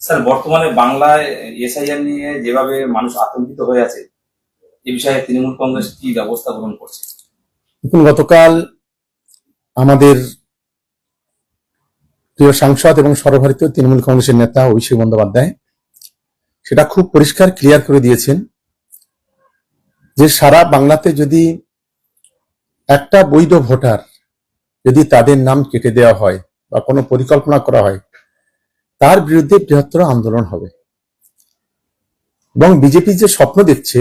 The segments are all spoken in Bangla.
স্যার, বর্তমানে বাংলায় এসআইআর নিয়ে যেভাবে মানুষ আতঙ্কিত হয়ে আছে, এ বিষয়ে তৃণমূল কংগ্রেস কি ব্যবস্থা গ্রহণ করছে? দেখুন, গতকাল আমাদের প্রিয় সাংসদ এবং সর্বভারতীয় তৃণমূল কংগ্রেসের নেতা অভিষেক বন্দ্যোপাধ্যায় সেটা খুব পরিষ্কার ক্লিয়ার করে দিয়েছেন যে সারা বাংলাতে যদি একটা বৈধ ভোটার যদি তাদের নাম কেটে দেওয়া হয় বা কোনো পরিকল্পনা করা হয়, তার বিরুদ্ধে বৃহত্তর আন্দোলন হবে। এবং বিজেপি যে স্বপ্ন দেখছে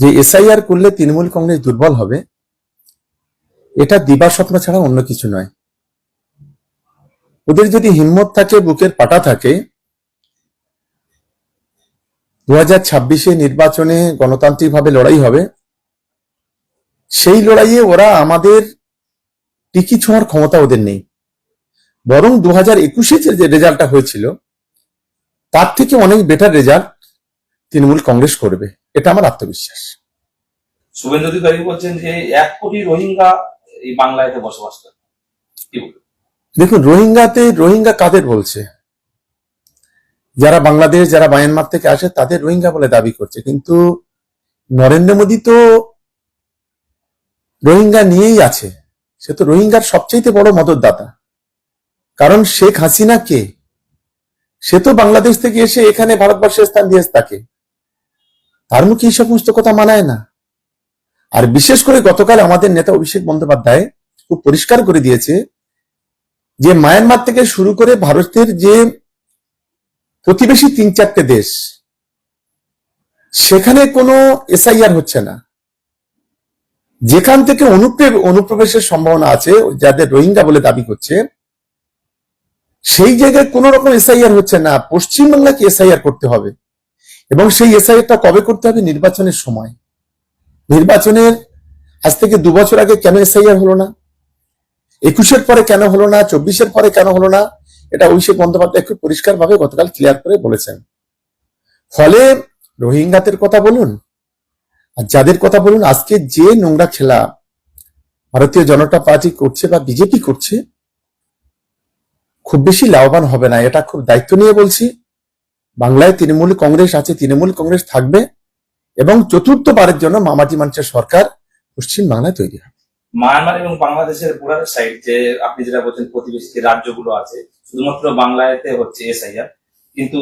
যে এসআইআর করলে তৃণমূল কংগ্রেস দুর্বল হবে, এটা দিবা স্বপ্ন ছাড়া অন্য কিছু নয়। ওদের যদি হিম্মত থাকে, বুকের পাটা থাকে, 2026 নির্বাচনে গণতান্ত্রিকভাবে লড়াই হবে, সেই লড়াইয়ে ওরা আমাদের টিকি ছোঁয়ার ক্ষমতা ওদের নেই। বরং 2021 যে রেজাল্টটা হয়েছিল তার থেকে অনেক বেটার রেজাল্ট তৃণমূল কংগ্রেস করবে, এটা আমার আত্মবিশ্বাস। শুভেন্দু অধিকারী বলছেন যে 1 কোটি রোহিঙ্গা এই বাংলাতে বসবাস করে। কি বলবেন? দেখুন, রোহিঙ্গা কাদের বলছে? যারা বাংলাদেশ, যারা মায়ানমার থেকে আসে তাদের রোহিঙ্গা বলে দাবি করছে, কিন্তু নরেন্দ্র মোদী তো রোহিঙ্গা নিয়েই আছে। সে তো রোহিঙ্গার সবচেয়ে বড় মদতদাতা। কারণ শেখ হাসিনা কে? সে তো বাংলাদেশ থেকে এসে এখানে ভারতবর্ষের স্থান দিয়েছে তাকে। তার মুখে এই সমস্ত কথা মানায় না। আর বিশেষ করে গতকাল আমাদের নেতা অভিষেক বন্দ্যোপাধ্যায় খুব পরিষ্কার করে দিয়েছে যে মায়ানমার থেকে শুরু করে ভারতের যে প্রতিবেশী 3-4টে দেশ, সেখানে কোনো এসআইআর হচ্ছে না। যেখান থেকে অনুপ্রবেশের সম্ভাবনা আছে, যাদের রোহিঙ্গা বলে দাবি করছে, সেই জায়গায় কোন রকম এসআইআর হচ্ছে না। পশ্চিমবাংলাকে এসআইআর করতে হবে, এবং সেই এসআইআরটা কবে করতে হবে? নির্বাচনের সময়। নির্বাচনের আজ থেকে 2 বছর আগে কেন এসআইআর হলো না? 21-এর পরে কেন হলো না? 24-এর পরে কেন হলো না? এটা অভিষেক বন্দ্যোপাধ্যায় খুব পরিষ্কার ভাবে গতকাল ক্লিয়ার করে বলেছেন। ফলে রোহিঙ্গাদের কথা বলুন আর যাদের কথা বলুন, আজকে যে নোংরা খেলা ভারতীয় জনতা পার্টি করছে বা বিজেপি করছে, খুব বেশি লাভবান হবে না। এটা খুব দায়িত্ব নিয়ে বলছি। বাংলায় তৃণমূল কংগ্রেস আছে, তৃণমূল কংগ্রেস থাকবে, এবং চতুর্থবারের জন্য মামাটি মানুষের সরকার পশ্চিম বাংলায় তৈরি হবে। মায়ানমার এবং বাংলাদেশের বর্ডার সাইড, যে আপনি যেটা বলছেন প্রতিবেশী যে রাজ্যগুলো আছে, শুধুমাত্র বাংলাতে হচ্ছে এসআইআর, কিন্তু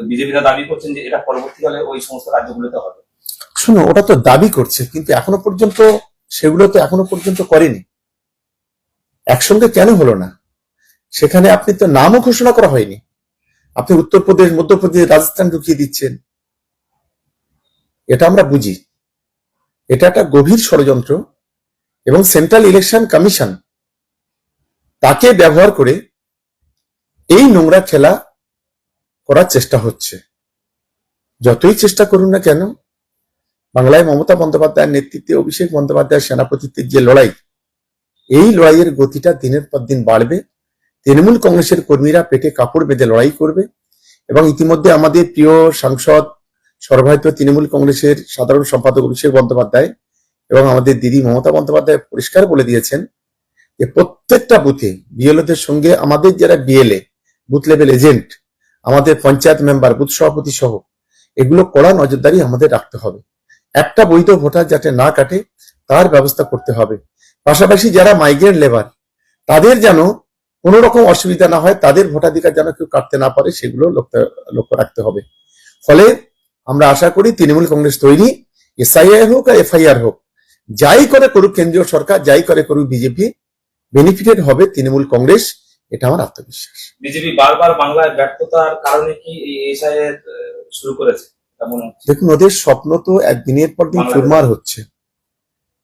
বিজেপিরা দাবি করছেন যে এটা পরবর্তীকালে ওই সমস্ত রাজ্যগুলোতে হবে। শুনো, ওটা তো দাবি করছে, কিন্তু এখনো পর্যন্ত সেগুলো তো এখনো পর্যন্ত করেনি। একসঙ্গে কেন হলো না? সেখানে আপনি তো নামও ঘোষণা করা হয়নি। আপনি উত্তরপ্রদেশ, মধ্যপ্রদেশ, রাজস্থান ঢুকিয়ে দিচ্ছেন। এটা আমরা বুঝি, এটা একটা গভীর ষড়যন্ত্র, এবং সেন্ট্রাল ইলেকশন কমিশন তাকে ব্যবহার করে এই নোংরা খেলা করার চেষ্টা হচ্ছে। যতই চেষ্টা করুন না কেন, বাংলায় মমতা বন্দ্যোপাধ্যায়ের নেতৃত্বে অভিষেক বন্দ্যোপাধ্যায়ের সেনাপতিত্বের যে লড়াই, এই লড়াইয়ের গতিটা দিনের পর দিন বাড়বে। তৃণমূল কংগ্রেসের কর্মীরা পেটে কাপড় বেঁধে লড়াই করবে, এবং ইতিমধ্যে আমাদের প্রিয় সাংসদ, সর্বভারতীয় তৃণমূল কংগ্রেসের সাধারণ সম্পাদক অভিষেক বন্দ্যোপাধ্যায় এবং আমাদের দিদি মমতা বন্দ্যোপাধ্যায় পরিষ্কার বলে দিয়েছেন যে প্রত্যেকটা বুথে বিএলওদের সঙ্গে আমাদের যারা বিএলএ, বুথ লেভেল এজেন্ট, আমাদের পঞ্চায়েত মেম্বার, বুথ সভাপতি সহ, এগুলো কড়া নজরদারি আমাদের রাখতে হবে। একটা বৈধ ভোটার যাতে না কাটে তার ব্যবস্থা করতে হবে। পাশাপাশি যারা মাইগ্রেন্ট লেবার, তাদের যেন কোন রকম অসুবিধা না হয়, তাদের ভোটাধিকার যেন কেউ কাটতে না পারে, সেগুলো লক্ষ্য রাখতে হবে। ফলে আমরা আশা করি তৃণমূল কংগ্রেস তৈরি, এসআইআর হোক আর এফআইআর হোক, যাই করে করুক কেন্দ্রীয় সরকার, যাই করে করুক বিজেপি, বেনিফিটেড হবে তৃণমূল কংগ্রেস, এটা আমার আত্মবিশ্বাস। বিজেপি বারবার বাংলায় ব্যর্থতার কারণে কি এই এসআইআর শুরু করেছে? দেখুন, ওদের স্বপ্ন তো একদিনের পর দিন চুরমার হচ্ছে।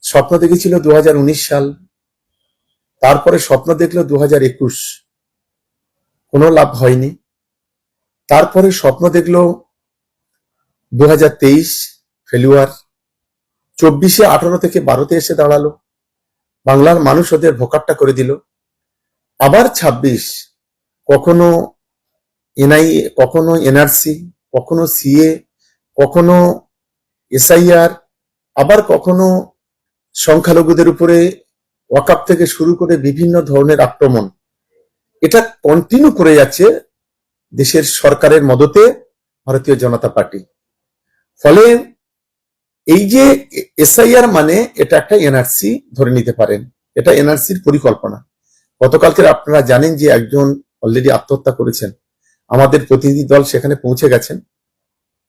স্বপ্ন দেখেছিল 2019 সাল, তারপরে স্বপ্ন দেখলো 2021, কোনো লাভ হয়নি। তারপরে স্বপ্ন দেখলো 2023, ফেলুয়ার। 24-এ 18 থেকে 12-তে এসে দাঁড়ালো, বাংলার মানুষ ওদের ভোকাট্টা করে দিল। আবার 26, কখনো এনআই, কখনো এনআরসি, কখনো সিএ, কখনো এসআইআর, আবার কখনো সংখ্যালঘুদের উপরে ওয়াকআপ থেকে শুরু করে বিভিন্ন ধরনের আক্রমণ। এটা কন্টিনিউ করে যাচ্ছে দেশের সরকারের মদতে ভারতীয় জনতা পার্টি। ফলে এই যে এসআইআর মানে এটা একটা এনআরসি ধরে নিতে পারেন, এটা এনআরসির পরিকল্পনা। গতকালকে আপনারা জানেন যে একজন অলরেডি আত্মহত্যা করেছেন, আমাদের প্রতিনিধি দল সেখানে পৌঁছে গেছেন।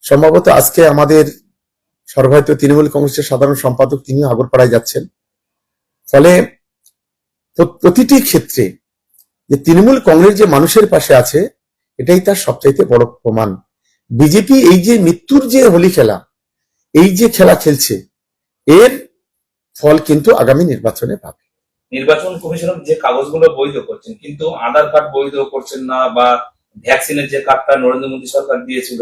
সম্ভবত আজকে আমাদের সর্বভারতীয় তৃণমূল কংগ্রেসের সাধারণ সম্পাদক তিনিও আগরপাড়ায় যাচ্ছেন। ফলে প্রতিটি ক্ষেত্রে যে তৃণমূল কংগ্রেস যে মানুষের পাশে আছে, এটাই তার সবচাইতে বড় প্রমাণ। বিজেপি এই যে মৃত্যুর যে হোলি খেলা, এই যে খেলা খেলছে, এর ফল কিন্তু আগামী নির্বাচনে পাবে। নির্বাচন কমিশনের যে কাগজগুলো বৈধ করছেন, কিন্তু আধার কার্ড বৈধ করছেন না, বা ভ্যাকসিনের যে কার্ডটা নরেন্দ্র মোদী সরকার দিয়েছিল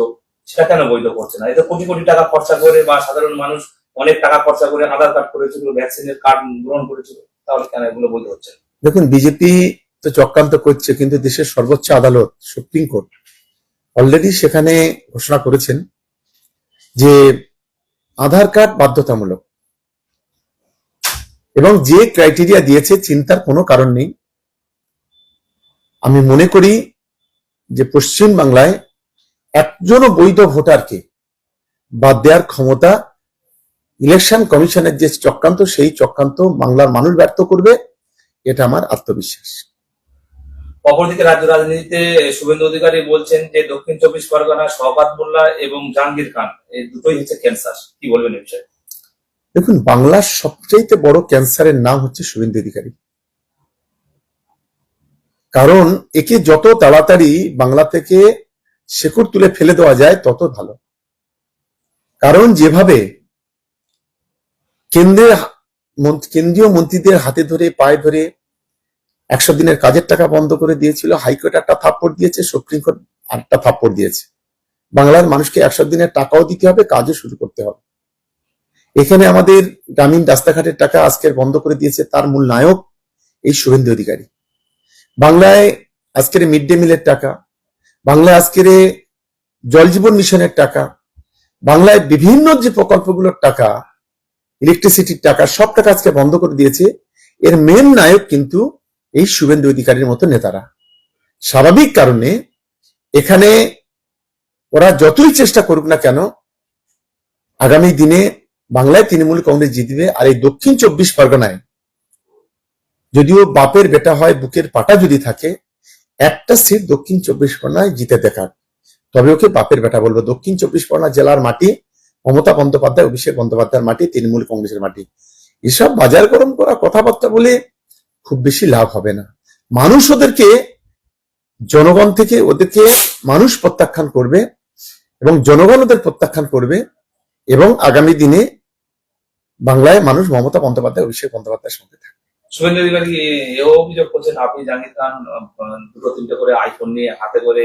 সেটা কেন বৈধ করছে না? এতে কোটি কোটি টাকা খরচা করে, বা সাধারণ মানুষ অনেক টাকা খরচা করে আধার কার্ড করেছিল, ভ্যাকসিনের কার্ড গ্রহণ করেছিল, তাহলে কেন এগুলো বৈধ হচ্ছে না? দেখুন, বিজেপি তো চক্রান্ত করছে, কিন্তু দেশের সর্বোচ্চ আদালত সুপ্রিম কোর্ট অলরেডি সেখানে ঘোষণা করেছেন যে আধার কার্ড বাধ্যতামূলক, এবং যে ক্রাইটেরিয়া দিয়েছে চিন্তার কোনো কারণ নেই। আমি মনে করি যে পশ্চিম বাংলায় একজনও বৈধ ভোটারকে বাদ দেওয়ার ক্ষমতা ইলেকশন কমিশনের যে চক্রান্ত, সেই চক্রান্ত বাংলার মানুষ ব্যর্থ করবে, এটা আমার আত্মবিশ্বাস। অপরদিকে রাজ্য রাজনীতিতে শুভেন্দু অধিকারী বলছেন যে দক্ষিণ চব্বিশ পরগনা শওকত মোল্লা এবং জাহাঙ্গীর খান এই দুটোই হচ্ছে ক্যান্সার। কি বলবেন এই বিষয়ে? দেখুন, বাংলার সবচেয়ে বড় ক্যান্সারের নাম হচ্ছে শুভেন্দু অধিকারী। কারণ একে যত তাড়াতাড়ি বাংলা থেকে শেকড় তুলে ফেলে দেওয়া যায় তত ভালো। কারণ যেভাবে কেন্দ্রীয় মন্ত্রীদের হাতে ধরে পায়ে ধরে 100 দিনের কাজের টাকা বন্ধ করে দিয়েছিল, হাইকোর্ট একটা থাপ্পড় দিয়েছে, সুপ্রিম কোর্ট আরেকটা থাপ্পড় দিয়েছে। বাংলার মানুষকে 100 দিনের টাকাও দিতে হবে, কাজও শুরু করতে হবে। এখানে আমাদের গ্রামীণ রাস্তাঘাটের টাকা আজকের বন্ধ করে দিয়েছে, তার মূল নায়ক এই শুভেন্দু অধিকারী। বাংলায় আজকের মিড ডে মিলের টাকা, বাংলায় আজকের জল জীবন মিশনের টাকা, বাংলায় বিভিন্ন যে প্রকল্পগুলোর টাকা, ইলেকট্রিসিটির টাকা, সব টাকা আজকে বন্ধ করে দিয়েছে। এর মেন নায়ক কিন্তু এই শুভেন্দু অধিকারীর মতো নেতারা। স্বাভাবিক কারণে এখানে ওরা যতই চেষ্টা করুক না কেন, আগামী দিনে বাংলায় তৃণমূল কংগ্রেস জিতবে। আর এই দক্ষিণ 24 পরগনায় যদিও বাপের বেটা হয়, বুকের পাটা যদি থাকে, একটা সিট দক্ষিণ 24 পরগনায় জিতে দেখার, তবে ওকে বাপের বেটা বলবো। দক্ষিণ 24 পরগনা জেলার মাটি মমতা বন্দ্যোপাধ্যায়, অভিষেক বন্দ্যোপাধ্যায়ের মাটি, তৃণমূল কংগ্রেসের মাটি। এসব বাজার গরম করা কথাবার্তা বলে খুব বেশি লাভ হবে না। মানুষ ওদেরকে, জনগণ থেকে ওদেরকে মানুষ প্রত্যাখ্যান করবে, এবং জনগণ ওদের প্রত্যাখ্যান করবে, এবং আগামী দিনে বাংলায় মানুষ মমতা বন্দ্যোপাধ্যায়, অভিষেক বন্দ্যোপাধ্যায়ের সঙ্গে থাকবে। শুভেন্দু অধিকারী এও অভিযোগ করছেন আপনি জাহাঙ্গীর খান দুটো তিনটে করে আইফোন নিয়ে হাতে করে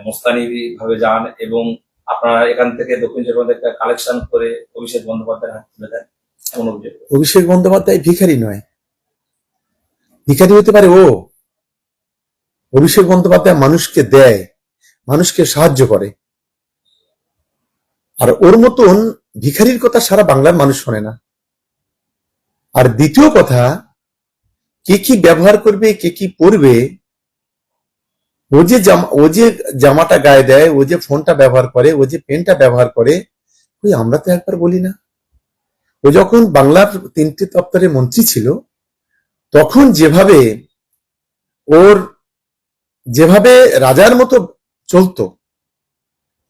মোস্তানি ভাবে যান, এবং আপনারা এখান থেকে দক্ষিণ চব্বিশ পরগনা কালেকশন করে অভিষেক বন্দ্যোপাধ্যায়ের হাতে তুলে দেন, এমন অভিযোগ। অভিষেক বন্দ্যোপাধ্যায় ভিখারি নয়, ভিখারি হতে পারে ও। অভিষেক বন্দ্যোপাধ্যায় মানুষকে দেয়, মানুষকে সাহায্য করে, আর ওর মতন ভিখারির কথা সারা বাংলার মানুষ শোনে না। আর দ্বিতীয় কথা, কে কি ব্যবহার করবে, কে কি পরবে, ও যে জামাটা গায়ে দেয়, ও যে ফোনটা ব্যবহার করে, ও যে পেনটা ব্যবহার করে, ওই আমরা তো একবার বলি না। ও যখন বাংলার 3টে দপ্তরের মন্ত্রী ছিল, তখন যেভাবে রাজার মতো চলতো,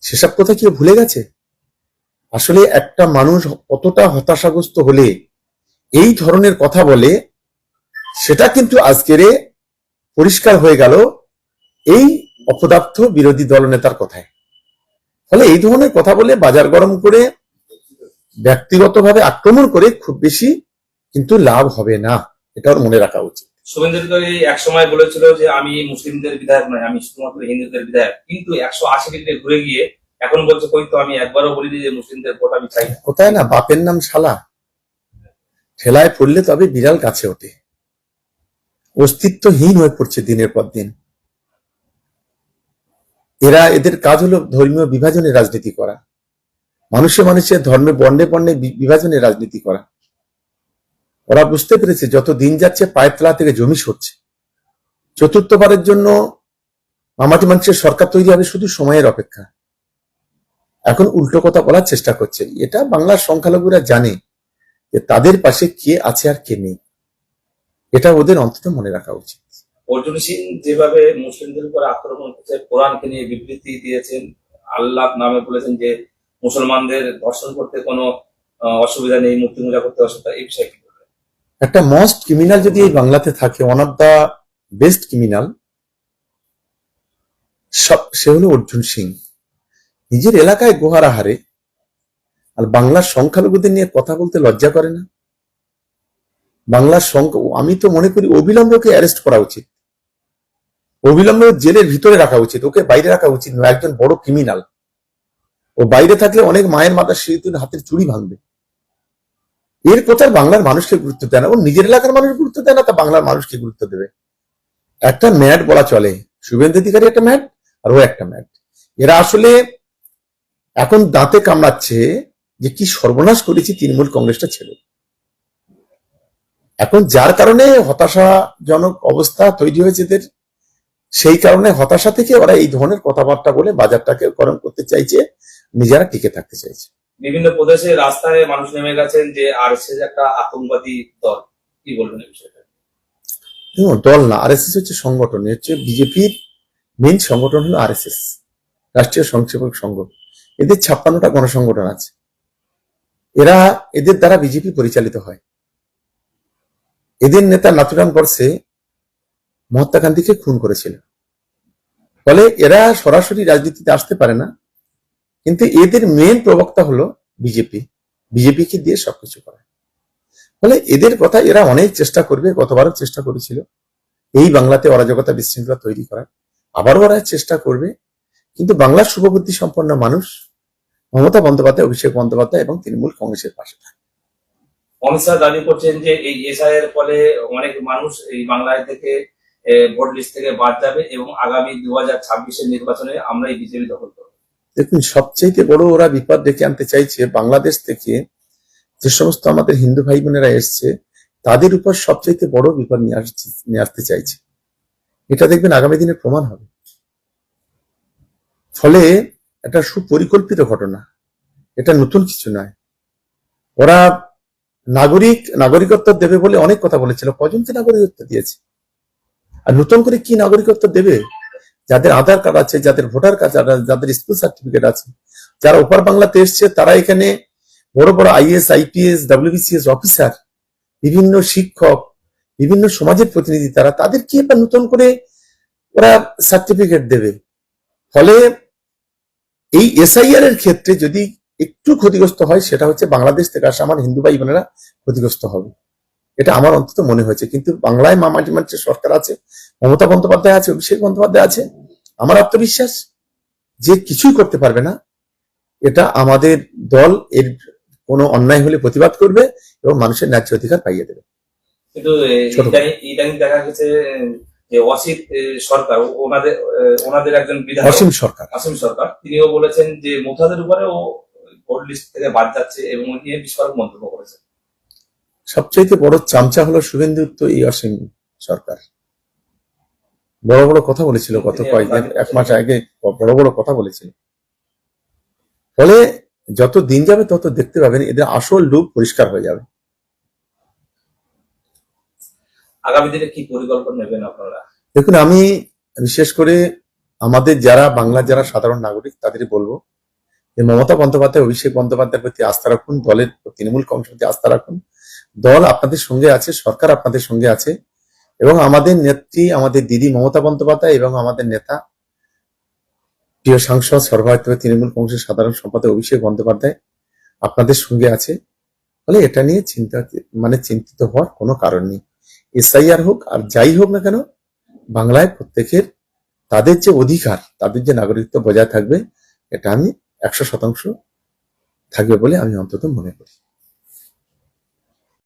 সেসব কথা কি ভুলে গেছে? আসলে একটা মানুষ কতটা হতাশাগ্রস্ত হলে এই ধরনের কথা বলে, সেটা কিন্তু আজকের পরিষ্কার হয়ে গেল এই অপদার্থ বিরোধী দলনেতার কথায়। ফলে এই ধরনের কথা বলে, বাজার গরম করে, ব্যক্তিগতভাবে আক্রমণ করে খুব বেশি কিন্তু লাভ হবে না, এটা ওর মনে রাখা উচিত। শুভেন্দু অধিকারী এক সময় বলেছিল যে আমি মুসলিমদের বিধায়ক নয়, আমি শুধুমাত্র হিন্দুদের বিধায়ক, কিন্তু 180 ডিগ্রি ঘুরে গিয়ে এখন বলছে হয়তো আমি একবারও বলিনি যে মুসলিমদের ভোট আমি চাই না। কোথায় না, বাপের নাম শালা, ঠেলায় পড়লে তবে বিড়াল কাছে ওঠে। অস্তিত্বহীন হয়ে পড়ছে দিনের পর দিন। এদের কাজ হলো ধর্মীয় বিভাজনের রাজনীতি করা, মানুষের ধর্মে বর্ণে বর্ণে বিভাজনের রাজনীতি করা। ওরা বুঝতে পেরেছে যত দিন যাচ্ছে পায়ের তলা থেকে জমি সরছে। চতুর্থবারের জন্য মামাটি মানুষের সরকার তৈরি হবে শুধু সময়ের অপেক্ষা। এখন উল্টো কথা বলার চেষ্টা করছে। এটা বাংলার সংখ্যালঘুরা জানে যে তাদের পাশে কে আছে আর কে নেই, এটা ওদের অন্তত মনে রাখা উচিত। অর্জুন সিং যেভাবে মুসলিমদের উপর আক্রমণ করছে, কোরআনকে নিয়ে বিবৃতি দিয়েছেন, আল্লাহ নামে বলেছেন যে মুসলমানদের ধর্ষণ করতে কোনো অসুবিধা নেই, মূর্তি পূজা করতে অসুবিধা, এই বিষয়ে কি বলবেন? একটা মস্ট ক্রিমিনাল যদি এই বাংলাতে থাকে, one of the best criminal, সে হলো অর্জুন সিং। নিজের এলাকায় গোহারা হারে আর বাংলার সংখ্যালঘুদের নিয়ে কথা বলতে লজ্জা করে না। বাংলার সংখ্যা, আমি তো মনে করি অবিলম্বে অ্যারেস্ট করা উচিত, অবিলম্বে জেলের ভিতরে রাখা উচিত, ওকে বাইরে রাখা উচিত নয়। একজন বড় ক্রিমিনাল, ও বাইরে থাকলে অনেক মায়ের মাথার সিঁদুর হাতের চুড়ি ভাঙবে। এর কথা বাংলার মানুষকে গুরুত্ব দেয় না, ও নিজের এলাকার মানুষ গুরুত্ব দেয় না, তা বাংলার মানুষকে গুরুত্ব দেবে। একটা ম্যাড বলা চলে, শুভেন্দু অধিকারী একটা ম্যাড আর ও একটা ম্যাড। এরা আসলে এখন দাঁতে কামড়াচ্ছে যে কি সর্বনাশ করেছি তৃণমূল কংগ্রেসটা ছেড়ে। এখন যার কারণে হতাশাজনক অবস্থা তৈরি হয়েছে এদের, সেই কারণে হতাশা থেকে ওরা এই ধরনের কথাবার্তা বলে বাজারটাকে গরম করতে চাইছে, নিজেরা টিকে থাকতে চাইছে। বিভিন্ন প্রদেশে রাস্তায় মানুষ নেমে গেছেন যে আরএসএস একটা আতঙ্কবাদী দল, কি বলবেন এই বিষয়টা? দেখুন, দল না, আরএসএস হচ্ছে সংগঠন, হচ্ছে বিজেপির মেইন সংগঠন হলো আরএসএস, রাষ্ট্রীয় স্বয়ংসেবক সংঘ। এদের 56টা গণসংগঠন আছে, এদের দ্বারা বিজেপি পরিচালিত হয়। এদের নেতা নাথুরাম গডসে মহাত্মা গান্ধীকে খুন করেছিল, ফলে এরা সরাসরি রাজনীতিতে আসতে পারে না, কিন্তু এদের মেন প্রবক্তা হলো বিজেপি, বিজেপিকে দিয়ে সবকিছু করে। ফলে এদের কথা এরা অনেক চেষ্টা করবে, গতবারও চেষ্টা করেছিল এই বাংলাতে অরাজকতা বিশৃঙ্খলা তৈরি করার, আবারও ওরা চেষ্টা করবে। কিন্তু বাংলার শুভবুদ্ধি সম্পন্ন মানুষ মমতা বন্দ্যোপাধ্যায়, অভিষেক বন্দ্যোপাধ্যায় এবং তৃণমূল কংগ্রেসের পাশে থাকে। অমিত শাহ দাবি করছেন যে এই এসআই এর ফলে অনেক মানুষ এই বাংলায় থেকে ভোট লিস্ট থেকে বাদ যাবে এবং আগামী 2026-এর নির্বাচনে আমরা এই বিজেপি দখল করব। দেখুন, সবচেয়ে বড় ওরা বিপদ ডেকে আনতে চাইছে বাংলাদেশ থেকে যে সমস্ত আমাদের হিন্দু ভাই বোনেরা এসছে, তাদের উপর সবচেয়ে বড় বিপদ নিয়ে আসতে চাইছে। এটা দেখবেন আগামী দিনে প্রমাণ হবে। ফলে এটা সুপরিকল্পিত ঘটনা, এটা নতুন কিছু নয়। ওরা নাগরিকত্ব দেবে বলে অনেক কথা বলেছিল, কজনকে নাগরিকত্ব দিয়েছে? আর নতুন করে কি নাগরিকত্ব দেবে? যাদের আধার কার্ড আছে, যাদের ভোটার কার্ড আছে, যাদের স্কুল সার্টিফিকেট আছে, যারা ওপার বাংলাতে এসছে, তারা এখানে বড় বড় আইএস, আইপিএস, ডাব্লিউবিসিএস অফিসার, বিভিন্ন শিক্ষক, বিভিন্ন সমাজের প্রতিনিধি, তাদের কি এবার নতুন করে ওরা সার্টিফিকেট দেবে? ফলে এই এসআইআর এর ক্ষেত্রে যদি একটু ক্ষতিগ্রস্ত হয়, সেটা হচ্ছে বাংলাদেশ থেকে আসা আমার হিন্দু ভাই বোনেরা ক্ষতিগ্রস্ত হবে, এটা আমার অন্তত মনে হয়েছে। কিন্তু বাংলায় মামাটি মানুষের সরকার আছে, মমতা বন্দ্যোপাধ্যায় আছে, অভিষেক বন্দ্যোপাধ্যায় আছে। আমার আত্মবিশ্বাস যে কিছুই করতে পারবে না। এটা আমাদের দল এর কোনো অন্যায় হলে প্রতিবাদ করবে এবং মানুষের ন্যায্য অধিকার পাইয়ে দেবে। কিন্তু ইদানিং দেখা গেছে যে অসিত সরকার, ওনাদের একজন বিধায়ক অসীম সরকার, তিনিও বলেছেন যে মোথাদের উপরে ও ভোট লিস্ট থেকে বাদ যাচ্ছে এবং নিয়ে বিস্ফোরক মন্তব্য করেছেন। সবচেয়ে বড় চামচা হলো শুভেন্দু, তো এই অসীম সরকার বড় বড় কথা বলেছিল গত কয়েকদিন, এক মাস আগে বড় বড় কথা বলেছিল। ফলে যত দিন যাবে তত দেখতে পাবেন এদের আসল রূপ পরিষ্কার হয়ে যাবে। আগামী দিনে কি পরিকল্পনা নেবেন আপনারা? দেখুন, আমি বিশেষ করে আমাদের বাংলার যারা সাধারণ নাগরিক তাদের বলবো যে মমতা বন্দ্যোপাধ্যায়, অভিষেক বন্দ্যোপাধ্যায়ের প্রতি আস্থা রাখুন, দলের তৃণমূল কংগ্রেসের প্রতি আস্থা রাখুন। দল আপনাদের সঙ্গে আছে, সরকার আপনাদের সঙ্গে আছে, এবং আমাদের নেত্রী, আমাদের দিদি মমতা বন্দ্যোপাধ্যায় এবং আমাদের নেতা প্রিয় সাংসদ সর্বায়ত্ত তৃণমূল কংগ্রেসের সাধারণ সম্পাদক অভিষেক বন্দ্যোপাধ্যায় আপনাদের সঙ্গে আছে। ফলে এটা নিয়ে চিন্তিত হওয়ার কোনো কারণ নেই। এসআইআর হোক আর যাই হোক না কেন, বাংলায় প্রত্যেকের তাদের যে অধিকার, তাদের যে নাগরিকত্ব বজায় থাকবে, এটা আমি 100% থাকবে বলে আমি অন্তত মনে করি।